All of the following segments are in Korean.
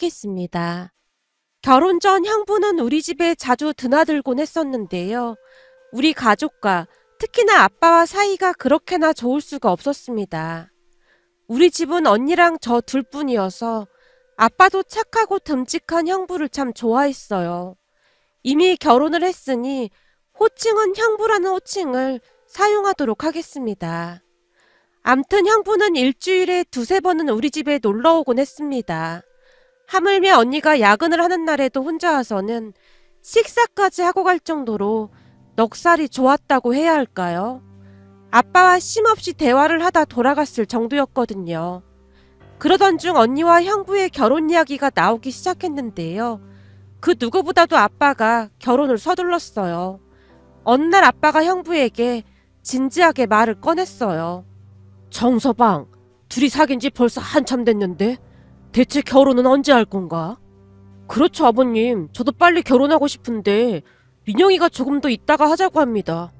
시작했습니다. 결혼 전 형부는 우리 집에 자주 드나들곤 했었는데요. 우리 가족과 특히나 아빠와 사이가 그렇게나 좋을 수가 없었습니다. 우리 집은 언니랑 저 둘뿐이어서 아빠도 착하고 듬직한 형부를 참 좋아했어요. 이미 결혼을 했으니 호칭은 형부라는 호칭을 사용하도록 하겠습니다. 암튼 형부는 일주일에 두세 번은 우리 집에 놀러 오곤 했습니다. 하물며 언니가 야근을 하는 날에도 혼자 와서는 식사까지 하고 갈 정도로 넉살이 좋았다고 해야 할까요? 아빠와 쉼없이 대화를 하다 돌아갔을 정도였거든요. 그러던 중 언니와 형부의 결혼 이야기가 나오기 시작했는데요. 그 누구보다도 아빠가 결혼을 서둘렀어요. 어느 날 아빠가 형부에게 진지하게 말을 꺼냈어요. 정서방, 둘이 사귄 지 벌써 한참 됐는데 대체 결혼은 언제 할 건가? 그렇죠, 아버님. 저도 빨리 결혼하고 싶은데 민영이가 조금 더 있다가 하자고 합니다.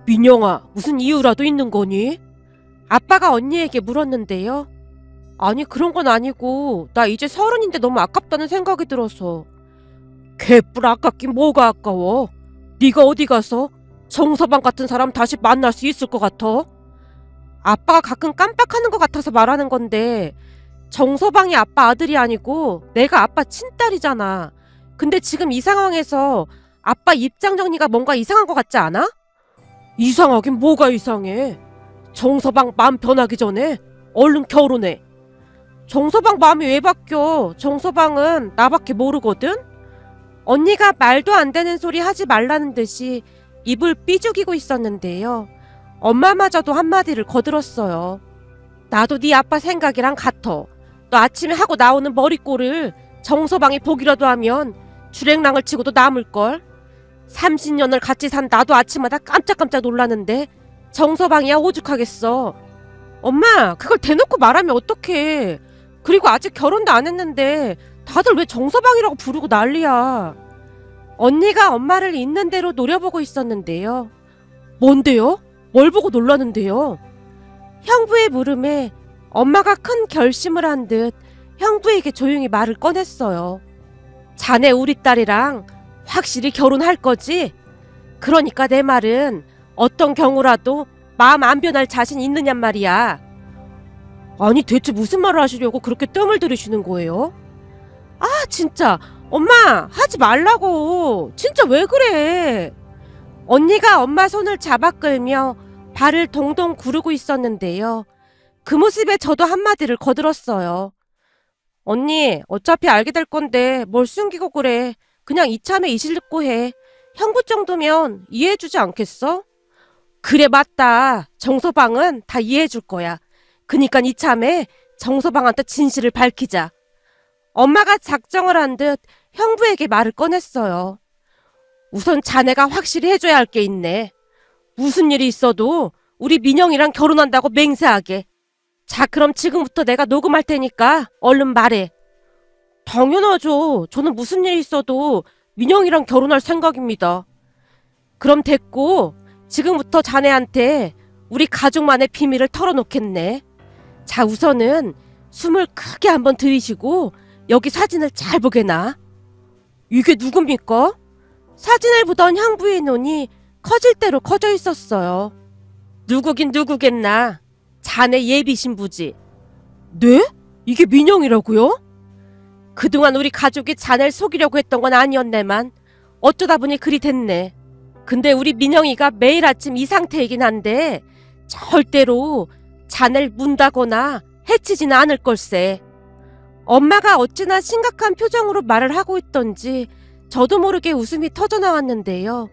민영아, 무슨 이유라도 있는 거니? 아빠가 언니에게 물었는데요. 아니, 그런 건 아니고 나 이제 30인데 너무 아깝다는 생각이 들어서. 개뿔 아깝긴 뭐가 아까워. 네가 어디 가서 정서방 같은 사람 다시 만날 수 있을 것 같아? 아빠가 가끔 깜빡하는 것 같아서 말하는 건데 정서방이 아빠 아들이 아니고 내가 아빠 친딸이잖아. 근데 지금 이 상황에서 아빠 입장 정리가 뭔가 이상한 것 같지 않아? 이상하긴 뭐가 이상해. 정서방 마음 변하기 전에 얼른 결혼해. 정서방 마음이 왜 바뀌어? 정서방은 나밖에 모르거든? 언니가 말도 안 되는 소리 하지 말라는 듯이 입을 삐죽이고 있었는데요. 엄마마저도 한마디를 거들었어요. 나도 네 아빠 생각이랑 같아. 너 아침에 하고 나오는 머리꼴을 정서방이 보기라도 하면 주랭랑을 치고도 남을걸. 30년을 같이 산 나도 아침마다 깜짝깜짝 놀라는데 정서방이야 오죽하겠어. 엄마, 그걸 대놓고 말하면 어떡해. 그리고 아직 결혼도 안 했는데 다들 왜 정서방이라고 부르고 난리야. 언니가 엄마를 있는 대로 노려보고 있었는데요. 뭔데요? 뭘 보고 놀라는데요? 형부의 물음에 엄마가 큰 결심을 한 듯 형부에게 조용히 말을 꺼냈어요. 자네 우리 딸이랑 확실히 결혼할 거지? 그러니까 내 말은 어떤 경우라도 마음 안 변할 자신 있느냔 말이야. 아니, 대체 무슨 말을 하시려고 그렇게 뜸을 들이시는 거예요? 아, 진짜 엄마 하지 말라고. 진짜 왜 그래. 언니가 엄마 손을 잡아 끌며 발을 동동 구르고 있었는데요. 그 모습에 저도 한마디를 거들었어요. 언니, 어차피 알게 될 건데 뭘 숨기고 그래. 그냥 이참에 이실듣고 해. 형부 정도면 이해해주지 않겠어? 그래, 맞다. 정서방은 다 이해해줄 거야. 그니까 이참에 정서방한테 진실을 밝히자. 엄마가 작정을 한 듯 형부에게 말을 꺼냈어요. 우선 자네가 확실히 해줘야 할 게 있네. 무슨 일이 있어도 우리 민영이랑 결혼한다고 맹세하게. 자, 그럼 지금부터 내가 녹음할 테니까 얼른 말해. 당연하죠. 저는 무슨 일이 있어도 민영이랑 결혼할 생각입니다. 그럼 됐고, 지금부터 자네한테 우리 가족만의 비밀을 털어놓겠네. 자, 우선은 숨을 크게 한번 들이쉬고 여기 사진을 잘 보게나. 이게 누굽니까? 사진을 보던 형부의 눈이 커질 대로 커져 있었어요. 누구긴 누구겠나. 자네 예비 신부지. 네? 이게 민영이라고요? 그동안 우리 가족이 자네를 속이려고 했던 건 아니었네만 어쩌다 보니 그리 됐네. 근데 우리 민영이가 매일 아침 이 상태이긴 한데 절대로 자네를 문다거나 해치지는 않을 걸세. 엄마가 어찌나 심각한 표정으로 말을 하고 있던지 저도 모르게 웃음이 터져나왔는데요.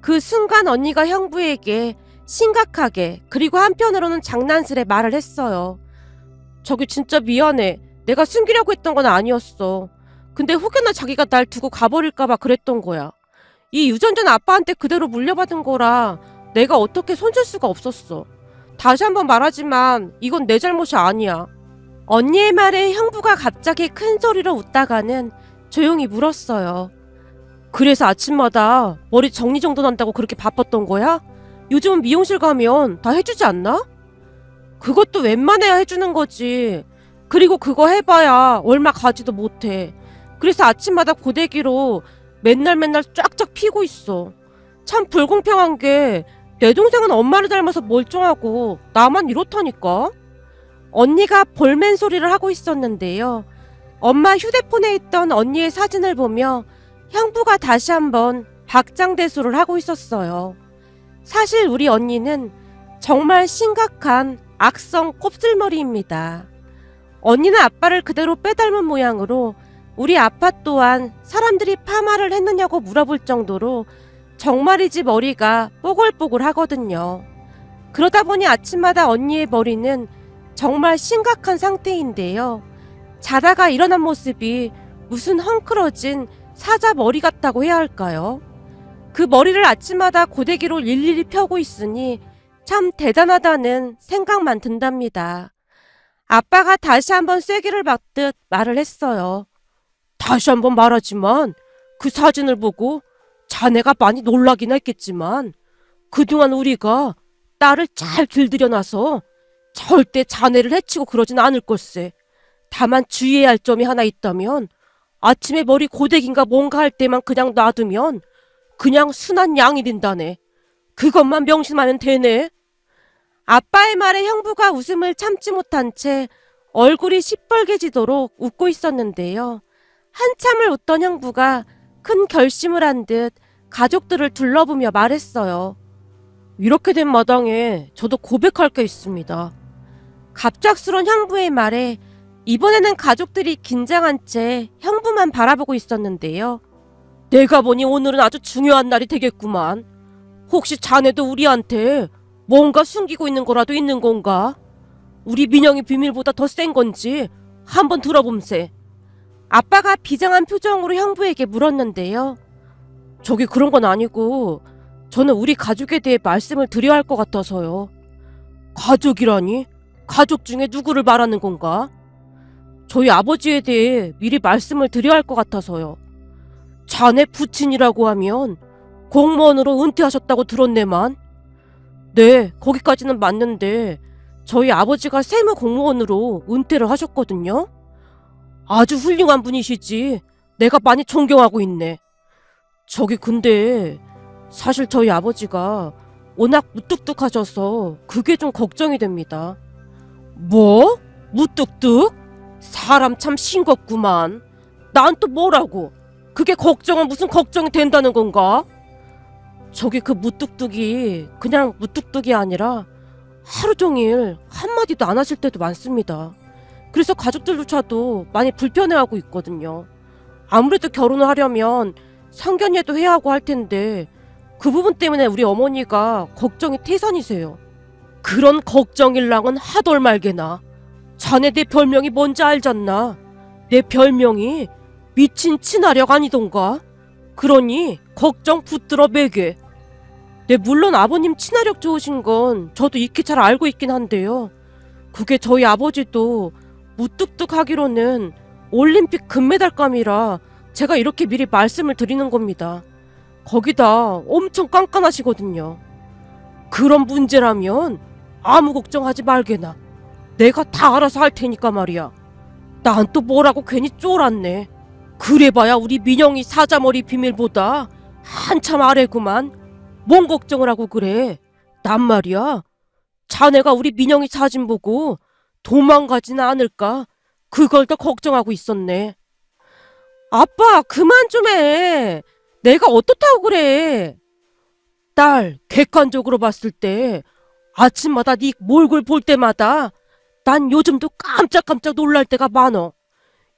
그 순간 언니가 형부에게 심각하게 그리고 한편으로는 장난스레 말을 했어요. 저기 진짜 미안해. 내가 숨기려고 했던 건 아니었어. 근데 혹여나 자기가 날 두고 가버릴까봐 그랬던 거야. 이 유전자는 아빠한테 그대로 물려받은 거라 내가 어떻게 손쓸 수가 없었어. 다시 한번 말하지만 이건 내 잘못이 아니야. 언니의 말에 형부가 갑자기 큰 소리로 웃다가는 조용히 물었어요. 그래서 아침마다 머리 정리정돈한다고 그렇게 바빴던 거야? 요즘은 미용실 가면 다 해주지 않나? 그것도 웬만해야 해주는 거지. 그리고 그거 해봐야 얼마 가지도 못해. 그래서 아침마다 고데기로 맨날 쫙쫙 피고 있어. 참 불공평한 게 내 동생은 엄마를 닮아서 멀쩡하고 나만 이렇다니까. 언니가 볼멘 소리를 하고 있었는데요. 엄마 휴대폰에 있던 언니의 사진을 보며 형부가 다시 한번 박장대소를 하고 있었어요. 사실 우리 언니는 정말 심각한 악성 곱슬머리입니다. 언니는 아빠를 그대로 빼닮은 모양으로 우리 아빠 또한 사람들이 파마를 했느냐고 물어볼 정도로 정말이지 머리가 뽀글뽀글 하거든요. 그러다 보니 아침마다 언니의 머리는 정말 심각한 상태인데요. 자다가 일어난 모습이 무슨 헝클어진 사자 머리 같다고 해야 할까요? 그 머리를 아침마다 고데기로 일일이 펴고 있으니 참 대단하다는 생각만 든답니다. 아빠가 다시 한번 쐐기를 박듯 말을 했어요. 다시 한번 말하지만 그 사진을 보고 자네가 많이 놀라긴 했겠지만 그동안 우리가 딸을 잘 길들여놔서 절대 자네를 해치고 그러진 않을 걸세. 다만 주의해야 할 점이 하나 있다면 아침에 머리 고데기인가 뭔가 할 때만 그냥 놔두면 그냥 순한 양이 된다네. 그것만 명심하면 되네. 아빠의 말에 형부가 웃음을 참지 못한 채 얼굴이 시뻘개지도록 웃고 있었는데요. 한참을 웃던 형부가 큰 결심을 한 듯 가족들을 둘러보며 말했어요. 이렇게 된 마당에 저도 고백할 게 있습니다. 갑작스런 형부의 말에 이번에는 가족들이 긴장한 채 형부만 바라보고 있었는데요. 내가 보니 오늘은 아주 중요한 날이 되겠구만. 혹시 자네도 우리한테 뭔가 숨기고 있는 거라도 있는 건가? 우리 민영이 비밀보다 더 센 건지 한번 들어봄세. 아빠가 비장한 표정으로 형부에게 물었는데요. 저기 그런 건 아니고 저는 우리 가족에 대해 말씀을 드려야 할 것 같아서요. 가족이라니? 가족 중에 누구를 말하는 건가? 저희 아버지에 대해 미리 말씀을 드려야 할 것 같아서요. 자네 부친이라고 하면 공무원으로 은퇴하셨다고 들었네만. 네, 거기까지는 맞는데 저희 아버지가 세무공무원으로 은퇴를 하셨거든요. 아주 훌륭한 분이시지. 내가 많이 존경하고 있네. 저기 근데 사실 저희 아버지가 워낙 무뚝뚝하셔서 그게 좀 걱정이 됩니다. 뭐? 무뚝뚝? 사람 참 싱겁구만. 난 또 뭐라고? 그게 걱정은 무슨 걱정이 된다는 건가? 저기 그 무뚝뚝이 그냥 무뚝뚝이 아니라 하루 종일 한마디도 안 하실 때도 많습니다. 그래서 가족들조차도 많이 불편해하고 있거든요. 아무래도 결혼을 하려면 상견례도 해야 하고 할 텐데 그 부분 때문에 우리 어머니가 걱정이 태산이세요. 그런 걱정일랑은 하돌 말게나. 자네 내 별명이 뭔지 알잖나. 내 별명이 미친 친화력 아니던가. 그러니 걱정 붙들어 매게. 네, 물론 아버님 친화력 좋으신 건 저도 익히 잘 알고 있긴 한데요. 그게 저희 아버지도 무뚝뚝하기로는 올림픽 금메달감이라 제가 이렇게 미리 말씀을 드리는 겁니다. 거기다 엄청 깐깐하시거든요. 그런 문제라면 아무 걱정하지 말게나. 내가 다 알아서 할 테니까 말이야. 난 또 뭐라고 괜히 쫄았네. 그래봐야 우리 민영이 사자머리 비밀보다 한참 아래구만. 뭔 걱정을 하고 그래. 난 말이야. 자네가 우리 민영이 사진 보고 도망가지는 않을까? 그걸 더 걱정하고 있었네. 아빠, 그만 좀 해. 내가 어떻다고 그래. 딸, 객관적으로 봤을 때 아침마다 네 몰골 볼 때마다 난 요즘도 깜짝깜짝 놀랄 때가 많어.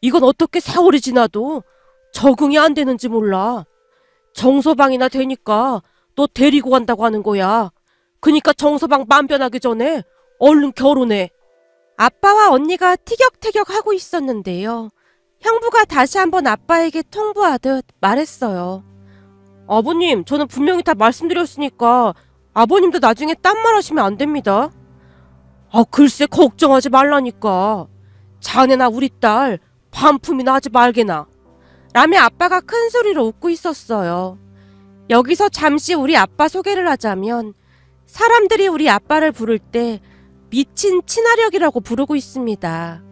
이건 어떻게 세월이 지나도 적응이 안 되는지 몰라. 정서방이나 되니까 너 데리고 간다고 하는 거야. 그니까 정서방 맘 변하기 전에 얼른 결혼해. 아빠와 언니가 티격태격 하고 있었는데요. 형부가 다시 한번 아빠에게 통보하듯 말했어요. 아버님, 저는 분명히 다 말씀드렸으니까 아버님도 나중에 딴 말 하시면 안 됩니다. 아, 글쎄 걱정하지 말라니까. 자네나 우리 딸 반품이나 하지 말게나. 라며 아빠가 큰 소리로 웃고 있었어요. 여기서 잠시 우리 아빠 소개를 하자면 사람들이 우리 아빠를 부를 때 미친 친화력이라고 부르고 있습니다.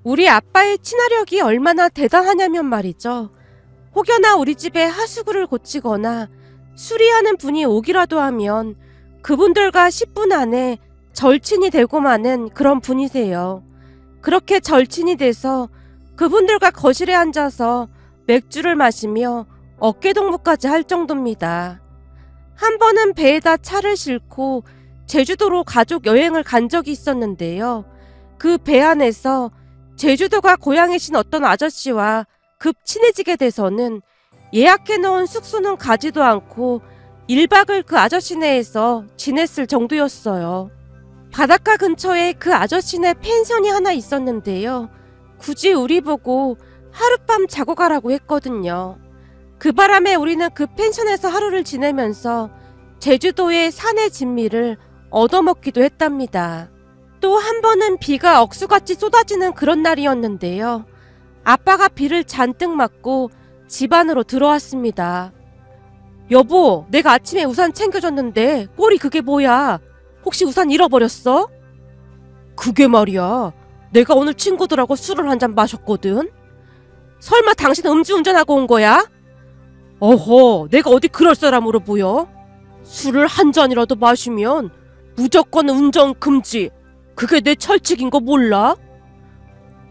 우리 아빠의 친화력이 얼마나 대단하냐면 말이죠. 혹여나 우리 집에 하수구를 고치거나 수리하는 분이 오기라도 하면 그분들과 10분 안에 절친이 되고 마는 그런 분이세요. 그렇게 절친이 돼서 그분들과 거실에 앉아서 맥주를 마시며 어깨동무까지 할 정도입니다. 한 번은 배에다 차를 싣고 제주도로 가족 여행을 간 적이 있었는데요. 그 배 안에서 제주도가 고향이신 어떤 아저씨와 급 친해지게 돼서는 예약해놓은 숙소는 가지도 않고 1박을 그 아저씨네에서 지냈을 정도였어요. 바닷가 근처에 그 아저씨네 펜션이 하나 있었는데요. 굳이 우리 보고 하룻밤 자고 가라고 했거든요. 그 바람에 우리는 그 펜션에서 하루를 지내면서 제주도의 산의 진미를 얻어먹기도 했답니다. 또 한 번은 비가 억수같이 쏟아지는 그런 날이었는데요. 아빠가 비를 잔뜩 맞고 집 안으로 들어왔습니다. 여보, 내가 아침에 우산 챙겨줬는데 꼴이 그게 뭐야? 혹시 우산 잃어버렸어? 그게 말이야. 내가 오늘 친구들하고 술을 한잔 마셨거든. 설마 당신 음주운전하고 온 거야? 어허, 내가 어디 그럴 사람으로 보여? 술을 한 잔이라도 마시면 무조건 운전 금지. 그게 내 철칙인 거 몰라?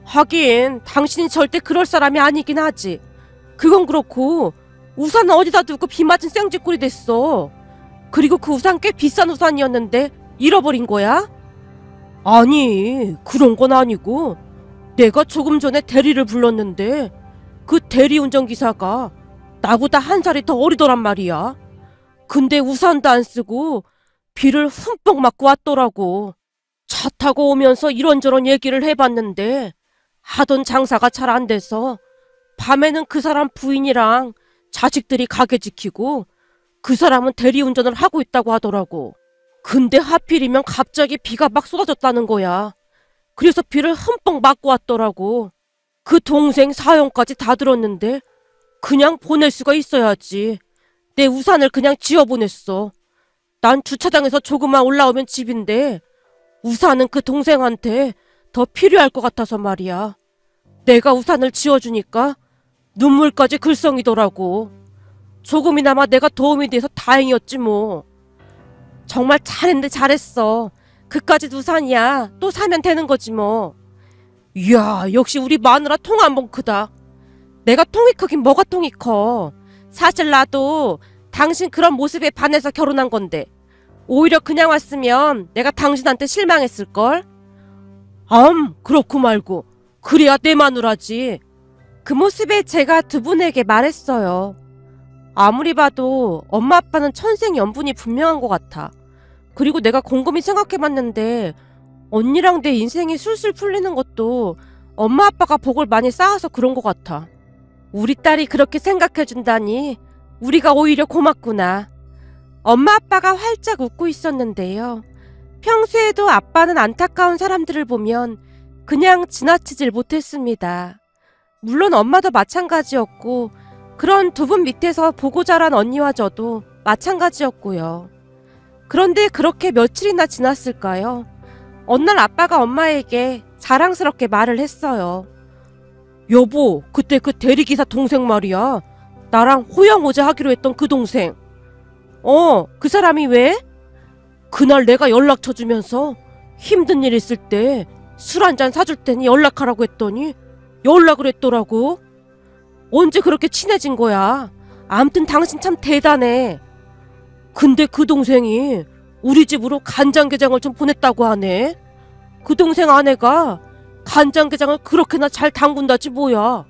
하긴 당신이 절대 그럴 사람이 아니긴 하지. 그건 그렇고 우산은 어디다 두고 비 맞은 생쥐꼴이 됐어. 그리고 그 우산 꽤 비싼 우산이었는데 잃어버린 거야? 아니, 그런 건 아니고 내가 조금 전에 대리를 불렀는데 그 대리운전기사가 나보다 한 살이 더 어리더란 말이야. 근데 우산도 안 쓰고 비를 흠뻑 맞고 왔더라고. 차 타고 오면서 이런저런 얘기를 해봤는데 하던 장사가 잘 안 돼서 밤에는 그 사람 부인이랑 자식들이 가게 지키고 그 사람은 대리운전을 하고 있다고 하더라고. 근데 하필이면 갑자기 비가 막 쏟아졌다는 거야. 그래서 비를 흠뻑 맞고 왔더라고. 그 동생 사연까지 다 들었는데 그냥 보낼 수가 있어야지. 내 우산을 그냥 지워보냈어. 난 주차장에서 조금만 올라오면 집인데 우산은 그 동생한테 더 필요할 것 같아서 말이야. 내가 우산을 지워주니까 눈물까지 글썽이더라고. 조금이나마 내가 도움이 돼서 다행이었지 뭐. 정말 잘했네, 잘했어. 그까짓 우산이야. 또 사면 되는 거지 뭐. 이야, 역시 우리 마누라 통 한번 크다. 내가 통이 크긴 뭐가 통이 커. 사실 나도 당신 그런 모습에 반해서 결혼한 건데 오히려 그냥 왔으면 내가 당신한테 실망했을걸? 그렇고 말고. 그래야 내 마누라지. 그 모습에 제가 두 분에게 말했어요. 아무리 봐도 엄마 아빠는 천생연분이 분명한 것 같아. 그리고 내가 곰곰이 생각해봤는데 언니랑 내 인생이 술술 풀리는 것도 엄마 아빠가 복을 많이 쌓아서 그런 것 같아. 우리 딸이 그렇게 생각해준다니 우리가 오히려 고맙구나. 엄마 아빠가 활짝 웃고 있었는데요. 평소에도 아빠는 안타까운 사람들을 보면 그냥 지나치질 못했습니다. 물론 엄마도 마찬가지였고 그런 두 분 밑에서 보고 자란 언니와 저도 마찬가지였고요. 그런데 그렇게 며칠이나 지났을까요? 어느 날 아빠가 엄마에게 자랑스럽게 말을 했어요. 여보, 그때 그 대리기사 동생 말이야. 나랑 호영호제 하기로 했던 그 동생. 그 사람이 왜? 그날 내가 연락처 주면서 힘든 일 있을 때 술 한잔 사줄 테니 연락하라고 했더니 연락을 했더라고. 언제 그렇게 친해진 거야? 암튼 당신 참 대단해. 근데 그 동생이 우리 집으로 간장게장을 좀 보냈다고 하네. 그 동생 아내가 간장게장을 그렇게나 잘 담근다지 뭐야.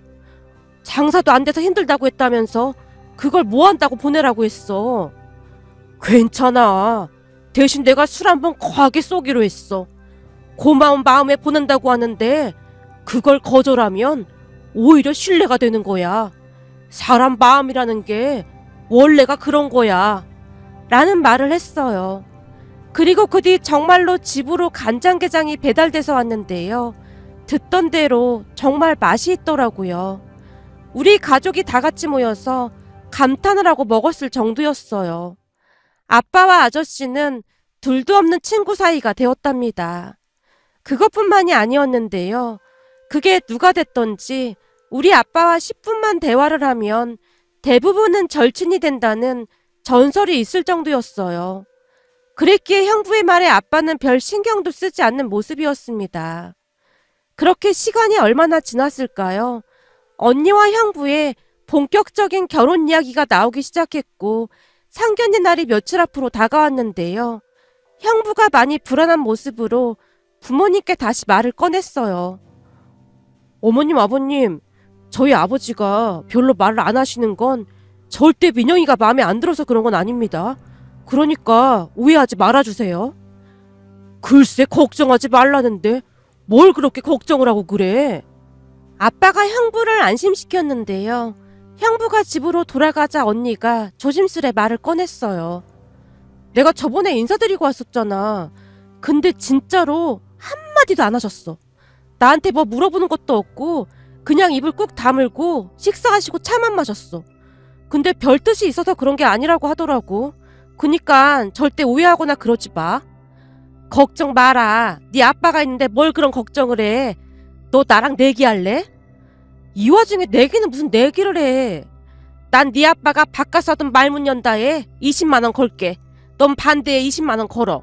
장사도 안 돼서 힘들다고 했다면서 그걸 뭐 한다고 보내라고 했어. 괜찮아. 대신 내가 술 한번 거하게 쏘기로 했어. 고마운 마음에 보낸다고 하는데 그걸 거절하면 오히려 신뢰가 되는 거야. 사람 마음이라는 게 원래가 그런 거야. 라는 말을 했어요. 그리고 그 뒤 정말로 집으로 간장게장이 배달돼서 왔는데요. 듣던 대로 정말 맛이 있더라고요. 우리 가족이 다 같이 모여서 감탄을 하고 먹었을 정도였어요. 아빠와 아저씨는 둘도 없는 친구 사이가 되었답니다. 그것뿐만이 아니었는데요. 그게 누가 됐던지 우리 아빠와 10분만 대화를 하면 대부분은 절친이 된다는 전설이 있을 정도였어요. 그랬기에 형부의 말에 아빠는 별 신경도 쓰지 않는 모습이었습니다. 그렇게 시간이 얼마나 지났을까요? 언니와 형부의 본격적인 결혼 이야기가 나오기 시작했고 상견례 날이 며칠 앞으로 다가왔는데요. 형부가 많이 불안한 모습으로 부모님께 다시 말을 꺼냈어요. 어머님, 아버님, 저희 아버지가 별로 말을 안 하시는 건 절대 민영이가 마음에 안 들어서 그런 건 아닙니다. 그러니까 오해하지 말아주세요. 글쎄, 걱정하지 말라는데 뭘 그렇게 걱정을 하고 그래? 아빠가 형부를 안심시켰는데요. 형부가 집으로 돌아가자 언니가 조심스레 말을 꺼냈어요. 내가 저번에 인사드리고 왔었잖아. 근데 진짜로 한마디도 안 하셨어. 나한테 뭐 물어보는 것도 없고 그냥 입을 꾹 다물고 식사하시고 차만 마셨어. 근데 별 뜻이 있어서 그런 게 아니라고 하더라고. 그니까 절대 오해하거나 그러지 마. 걱정 마라. 네 아빠가 있는데 뭘 그런 걱정을 해. 너 나랑 내기할래? 이 와중에 내기는 무슨 내기를 해. 난 네 아빠가 바깥 사돈 말문 연다에 20만 원 걸게. 넌 반대에 20만 원 걸어.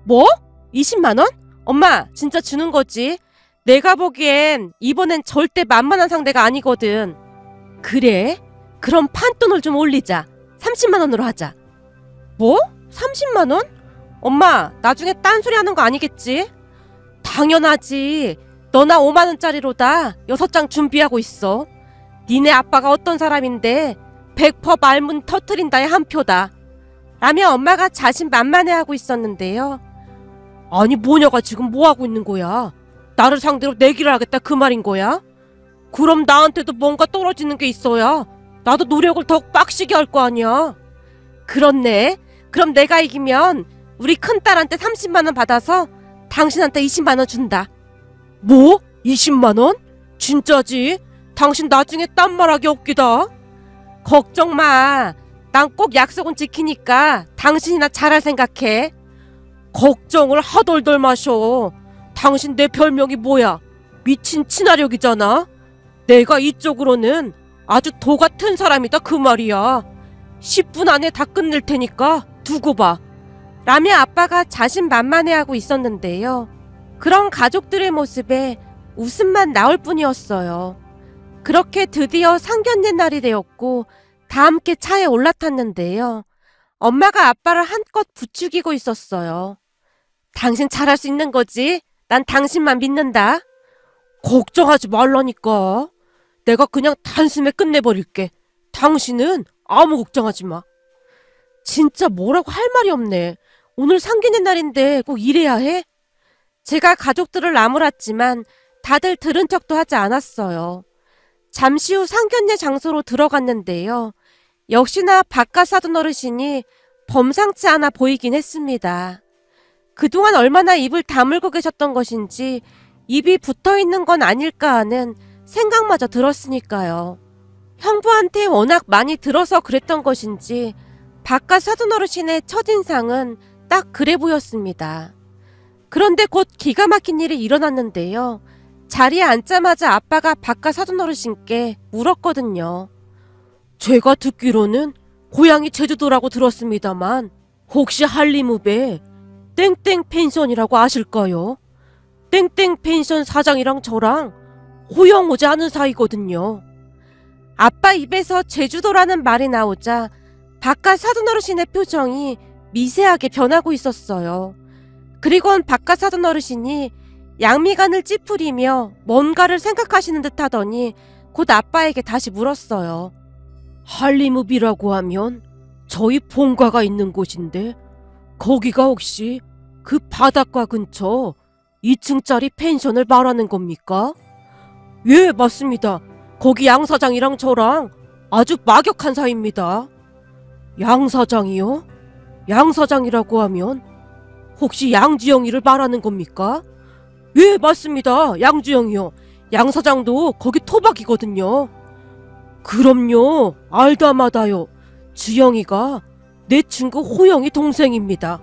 뭐? 20만 원? 엄마 진짜 주는 거지. 내가 보기엔 이번엔 절대 만만한 상대가 아니거든. 그래? 그럼 판돈을 좀 올리자. 30만 원으로 하자. 뭐? 30만 원? 엄마 나중에 딴소리 하는 거 아니겠지? 당연하지. 너나 5만 원짜리로다 6장 준비하고 있어. 니네 아빠가 어떤 사람인데 100% 말문 터트린다에 한 표다. 라며 엄마가 자신만만해하고 있었는데요. 아니 모녀가 지금 뭐하고 있는 거야? 나를 상대로 내기를 하겠다 그 말인 거야? 그럼 나한테도 뭔가 떨어지는 게 있어야 나도 노력을 더욱 빡시게 할 거 아니야. 그렇네. 그럼 내가 이기면 우리 큰딸한테 30만 원 받아서 당신한테 20만 원 준다. 뭐? 20만 원? 진짜지? 당신 나중에 딴 말하기 없기다. 걱정 마. 난 꼭 약속은 지키니까 당신이나 잘할 생각해. 걱정을 하덜덜 마셔. 당신 내 별명이 뭐야? 미친 친화력이잖아. 내가 이쪽으로는 아주 도 같은 사람이다 그 말이야. 10분 안에 다 끝낼 테니까 두고 봐. 라며 아빠가 자신만만해하고 있었는데요. 그런 가족들의 모습에 웃음만 나올 뿐이었어요. 그렇게 드디어 상견례 날이 되었고 다 함께 차에 올라탔는데요. 엄마가 아빠를 한껏 부추기고 있었어요. 당신 잘할 수 있는 거지? 난 당신만 믿는다. 걱정하지 말라니까. 내가 그냥 단숨에 끝내버릴게. 당신은 아무 걱정하지 마. 진짜 뭐라고 할 말이 없네. 오늘 상견례 날인데 꼭 이래야 해? 제가 가족들을 나무랐지만 다들 들은 척도 하지 않았어요. 잠시 후 상견례 장소로 들어갔는데요. 역시나 바깥 사돈 어르신이 범상치 않아 보이긴 했습니다. 그동안 얼마나 입을 다물고 계셨던 것인지 입이 붙어있는 건 아닐까 하는 생각마저 들었으니까요. 형부한테 워낙 많이 들어서 그랬던 것인지 바깥 사돈 어르신의 첫인상은 딱 그래 보였습니다. 그런데 곧 기가 막힌 일이 일어났는데요. 자리에 앉자마자 아빠가 바깥 사돈 어르신께 물었거든요. 제가 듣기로는 고향이 제주도라고 들었습니다만 혹시 한림읍에 땡땡 펜션이라고 아실까요? 땡땡 펜션 사장이랑 저랑 호영오지 않은 사이거든요. 아빠 입에서 제주도라는 말이 나오자 바깥 사돈 어르신의 표정이 미세하게 변하고 있었어요. 그리곤 바깥 사돈 어르신이 양미간을 찌푸리며 뭔가를 생각하시는 듯 하더니 곧 아빠에게 다시 물었어요. 한림읍이라고 하면 저희 본가가 있는 곳인데 거기가 혹시 그 바닷가 근처 2층짜리 펜션을 말하는 겁니까? 예, 맞습니다. 거기 양 사장이랑 저랑 아주 막역한 사이입니다. 양 사장이요? 양 사장이라고 하면 혹시 양주영이를 말하는 겁니까? 예, 맞습니다. 양주영이요. 양 사장도 거기 토박이거든요. 그럼요. 알다마다요. 주영이가 내 친구 호영이 동생입니다.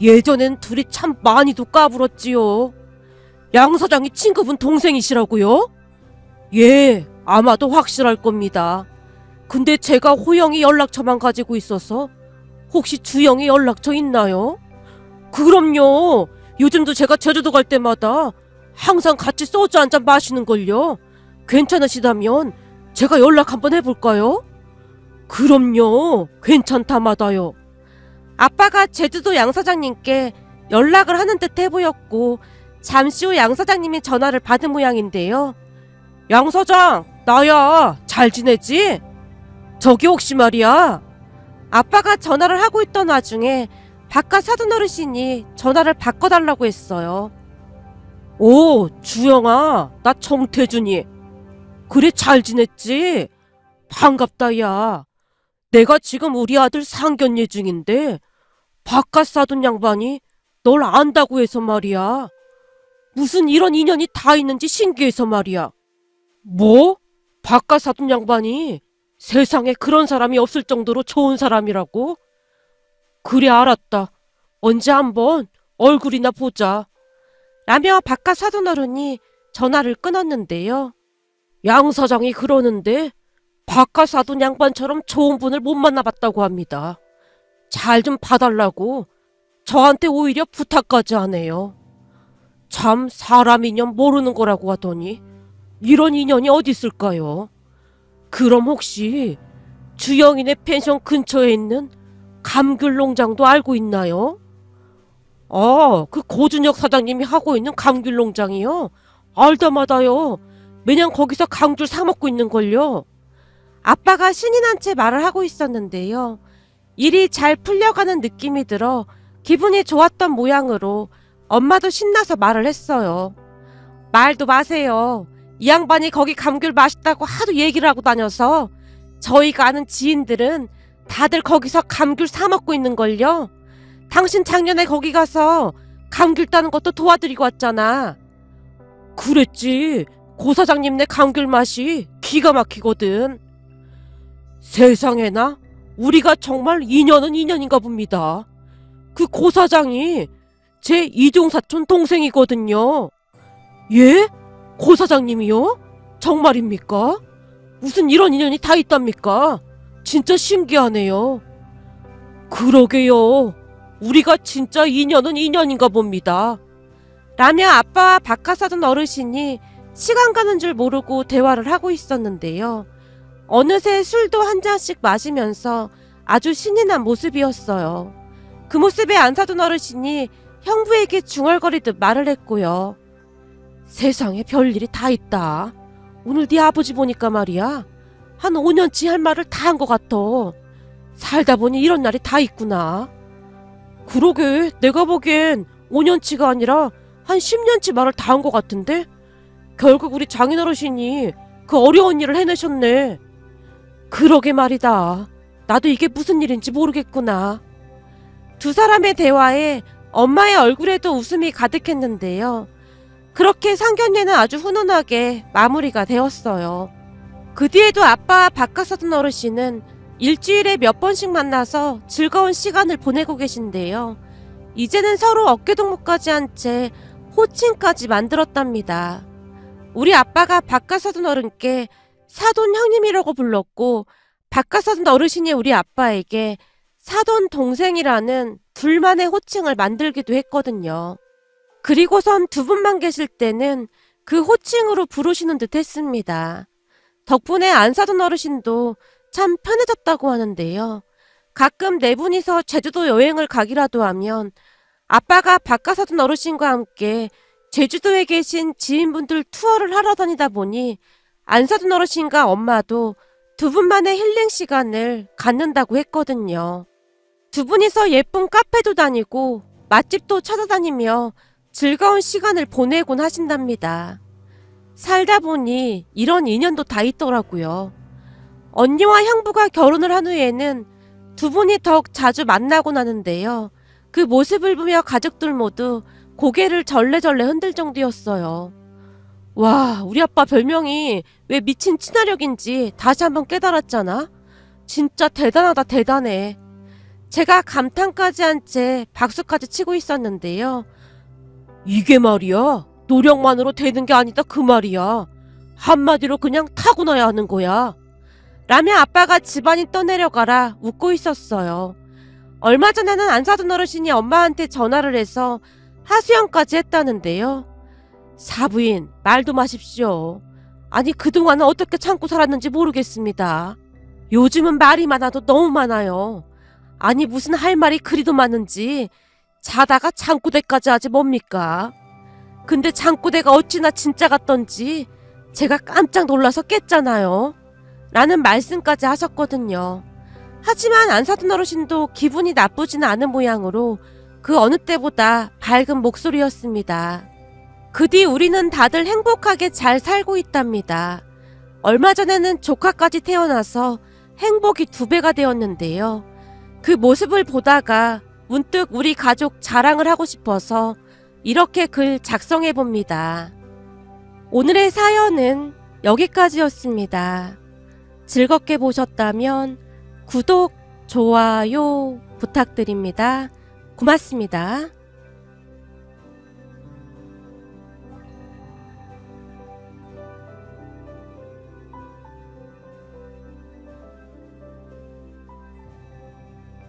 예전엔 둘이 참 많이도 까불었지요. 양 사장이 친구분 동생이시라고요? 예, 아마도 확실할 겁니다. 근데 제가 호영이 연락처만 가지고 있어서 혹시 주영이 연락처 있나요? 그럼요. 요즘도 제가 제주도 갈 때마다 항상 같이 소주 한잔 마시는걸요. 괜찮으시다면 제가 연락 한번 해볼까요? 그럼요. 괜찮다마다요. 아빠가 제주도 양 사장님께 연락을 하는 듯 해보였고 잠시 후 양 사장님이 전화를 받은 모양인데요. 양 사장, 나야. 잘 지내지? 저기 혹시 말이야. 아빠가 전화를 하고 있던 와중에 바깥 사돈 어르신이 전화를 바꿔달라고 했어요. 오, 주영아, 나 정태준이. 그래, 잘 지냈지? 반갑다, 야. 내가 지금 우리 아들 상견례 중인데 바깥 사돈 양반이 널 안다고 해서 말이야. 무슨 이런 인연이 다 있는지 신기해서 말이야. 뭐? 바깥 사돈 양반이 세상에 그런 사람이 없을 정도로 좋은 사람이라고? 그래, 알았다. 언제 한번 얼굴이나 보자. 라며 바깥 사돈 어른이 전화를 끊었는데요. 양 사장이 그러는데 바깥 사돈 양반처럼 좋은 분을 못 만나봤다고 합니다. 잘 좀 봐달라고 저한테 오히려 부탁까지 하네요. 참 사람 인연 모르는 거라고 하더니 이런 인연이 어디 있을까요? 그럼 혹시 주영이네 펜션 근처에 있는 감귤농장도 알고 있나요? 그 고준혁 사장님이 하고 있는 감귤농장이요? 알다마다요. 매년 거기서 감귤 사 먹고 있는걸요. 아빠가 신이 난 채 말을 하고 있었는데요. 일이 잘 풀려가는 느낌이 들어 기분이 좋았던 모양으로 엄마도 신나서 말을 했어요. 말도 마세요. 이 양반이 거기 감귤 맛있다고 하도 얘기를 하고 다녀서 저희가 아는 지인들은 다들 거기서 감귤 사 먹고 있는걸요. 당신 작년에 거기 가서 감귤 따는 것도 도와드리고 왔잖아. 그랬지. 고 사장님네 감귤 맛이 기가 막히거든. 세상에나 우리가 정말 인연은 인연인가 봅니다. 그 고 사장이 제 이종사촌 동생이거든요. 예? 고 사장님이요? 정말입니까? 무슨 이런 인연이 다 있답니까? 진짜 신기하네요. 그러게요. 우리가 진짜 인연은 인연인가 봅니다. 라며 아빠와 바깥 사돈 어르신이 시간 가는 줄 모르고 대화를 하고 있었는데요. 어느새 술도 한 잔씩 마시면서 아주 신이 난 모습이었어요. 그 모습에 안사돈 어르신이 형부에게 중얼거리듯 말을 했고요. 세상에 별일이 다 있다. 오늘 네 아버지 보니까 말이야. 한 5년치 할 말을 다 한 것 같아. 살다 보니 이런 날이 다 있구나. 그러게 내가 보기엔 5년치가 아니라 한 10년치 말을 다 한 것 같은데? 결국 우리 장인어르신이 그 어려운 일을 해내셨네. 그러게 말이다. 나도 이게 무슨 일인지 모르겠구나. 두 사람의 대화에 엄마의 얼굴에도 웃음이 가득했는데요. 그렇게 상견례는 아주 훈훈하게 마무리가 되었어요. 그 뒤에도 아빠와 바깥 사돈 어르신은 일주일에 몇 번씩 만나서 즐거운 시간을 보내고 계신데요. 이제는 서로 어깨동무까지 한 채 호칭까지 만들었답니다. 우리 아빠가 바깥 사돈 어른께 사돈 형님이라고 불렀고 바깥 사돈 어르신이 우리 아빠에게 사돈 동생이라는 둘만의 호칭을 만들기도 했거든요. 그리고선 두 분만 계실 때는 그 호칭으로 부르시는 듯 했습니다. 덕분에 안사돈 어르신도 참 편해졌다고 하는데요. 가끔 네 분이서 제주도 여행을 가기라도 하면 아빠가 바깥사돈 어르신과 함께 제주도에 계신 지인분들 투어를 하러 다니다 보니 안사돈 어르신과 엄마도 두 분만의 힐링 시간을 갖는다고 했거든요. 두 분이서 예쁜 카페도 다니고 맛집도 찾아다니며 즐거운 시간을 보내곤 하신답니다. 살다 보니 이런 인연도 다 있더라고요. 언니와 형부가 결혼을 한 후에는 두 분이 더욱 자주 만나곤 하는데요. 그 모습을 보며 가족들 모두 고개를 절레절레 흔들 정도였어요. 와, 우리 아빠 별명이 왜 미친 친화력인지 다시 한번 깨달았잖아. 진짜 대단하다, 대단해. 제가 감탄까지 한 채 박수까지 치고 있었는데요. 이게 말이야, 노력만으로 되는 게 아니다 그 말이야. 한마디로 그냥 타고나야 하는 거야. 라며 아빠가 집안이 떠내려가라 웃고 있었어요. 얼마 전에는 안 사돈 어르신이 엄마한테 전화를 해서 하소연까지 했다는데요. 사부인, 말도 마십시오. 아니 그동안은 어떻게 참고 살았는지 모르겠습니다. 요즘은 말이 많아도 너무 많아요. 아니 무슨 할 말이 그리도 많은지 자다가 장구대까지 하지 뭡니까? 근데 장구대가 어찌나 진짜 같던지 제가 깜짝 놀라서 깼잖아요. 라는 말씀까지 하셨거든요. 하지만 안사돈 어르신도 기분이 나쁘지는 않은 모양으로 그 어느 때보다 밝은 목소리였습니다. 그 뒤 우리는 다들 행복하게 잘 살고 있답니다. 얼마 전에는 조카까지 태어나서 행복이 2배가 되었는데요. 그 모습을 보다가 문득 우리 가족 자랑을 하고 싶어서 이렇게 글 작성해 봅니다. 오늘의 사연은 여기까지였습니다. 즐겁게 보셨다면 구독, 좋아요 부탁드립니다. 고맙습니다.